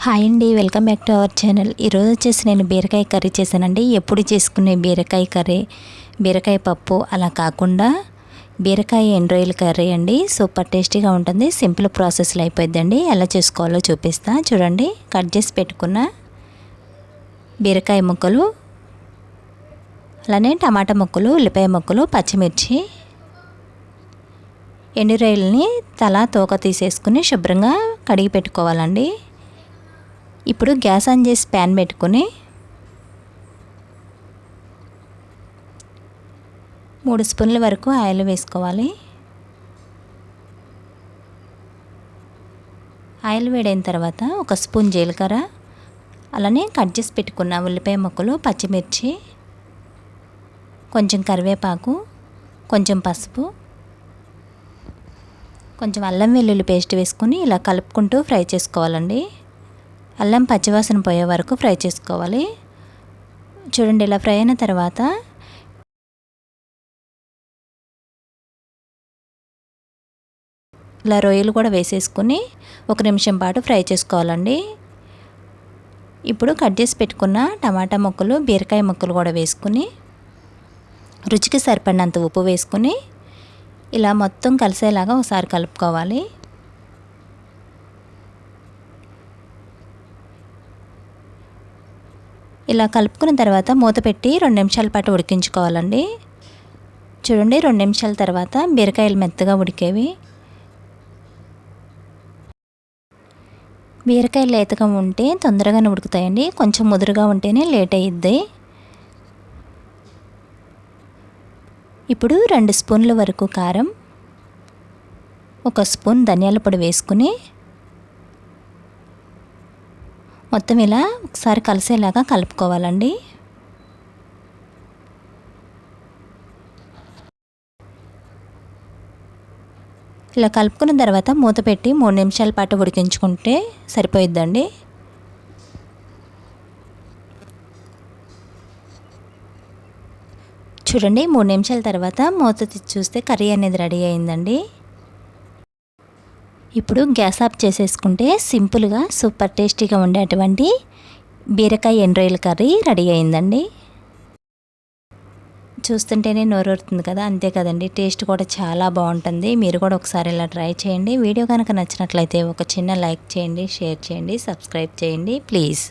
Hi అండి, welcome back to our channel. ఈరోజు వచ్చేసి నేను బీరకాయ కర్రీ చేశానండి. ఎప్పుడు చేసుకునే బీరకాయ కర్రీ, బీరకాయ పప్పు అలా కాకుండా బీరకాయ ఎండ్రాయిల్ కర్రీ అండి. సూపర్ టేస్టీగా ఉంటుంది. సింపుల్ ప్రాసెస్లో అయిపోద్దండి. ఎలా చేసుకోవాలో చూపిస్తా చూడండి. కట్ చేసి పెట్టుకున్న బీరకాయ ముక్కలు, అలానే టమాటా ముక్కలు, ఉల్లిపాయ ముక్కలు, పచ్చిమిర్చి, ఎండు రొయ్యలని తలా తోక తీసేసుకుని శుభ్రంగా కడిగి పెట్టుకోవాలండి. ఇప్పుడు గ్యాస్ ఆన్ చేసి ప్యాన్ పెట్టుకొని 3 స్పూన్ల వరకు ఆయిల్ వేసుకోవాలి. ఆయిల్ వేడైన తర్వాత 1 స్పూన్ జీలకర్ర, అలానే కట్ చేసి పెట్టుకున్న ఉల్లిపాయ ముక్కలు, పచ్చిమిర్చి, కొంచెం కరివేపాకు, కొంచెం పసుపు, కొంచెం అల్లం వెల్లుల్లి పేస్ట్ వేసుకొని ఇలా కలుపుకుంటూ ఫ్రై చేసుకోవాలండి. అల్లం పచ్చివాసన పోయే వరకు ఫ్రై చేసుకోవాలి. చూడండి, ఇలా ఫ్రై అయిన తర్వాత ఇలా రొయ్యలు కూడా వేసేసుకుని 1 నిమిషం పాటు ఫ్రై చేసుకోవాలండి. ఇప్పుడు కట్ చేసి పెట్టుకున్న టమాటా ముక్కలు, బీరకాయ ముక్కలు కూడా వేసుకుని రుచికి సరిపడినంత ఉప్పు వేసుకుని ఇలా మొత్తం కలిసేలాగా ఒకసారి కలుపుకోవాలి. ఇలా కలుపుకున్న తర్వాత మూత పెట్టి 2 నిమిషాల పాటు ఉడికించుకోవాలండి. చూడండి, 2 నిమిషాల తర్వాత బీరకాయలు మెత్తగా ఉడికేవి. బీరకాయలు లేతగా ఉంటే తొందరగానే ఉడుకుతాయండి. కొంచెం ముదురుగా ఉంటేనే లేట్ అయ్యిద్ది. ఇప్పుడు 2 స్పూన్ల వరకు కారం, 1 స్పూన్ ధనియాల పొడి వేసుకుని మొత్తం ఇలా ఒకసారి కలిసేలాగా కలుపుకోవాలండి. ఇలా కలుపుకున్న తర్వాత మూత పెట్టి 3 నిమిషాల పాటు ఉడికించుకుంటే సరిపోయిద్దండి. చూడండి, 3 నిమిషాల తర్వాత మూత తీసి చూస్తే కర్రీ అనేది రెడీ అయిందండి. ఇప్పుడు గ్యాస్ ఆఫ్ చేసేసుకుంటే సింపుల్గా సూపర్ టేస్టీగా ఉండేటువంటి బీరకాయ ఎండ్రాయిల్ కర్రీ రెడీ అయిందండి. చూస్తుంటేనే నోరూరుతుంది కదా, అంతే కదండి. టేస్ట్ కూడా చాలా బాగుంటుంది. మీరు కూడా ఒకసారి ఇలా ట్రై చేయండి. వీడియో కనుక నచ్చినట్లయితే ఒక చిన్న లైక్ చేయండి, షేర్ చేయండి, సబ్స్క్రైబ్ చేయండి ప్లీజ్.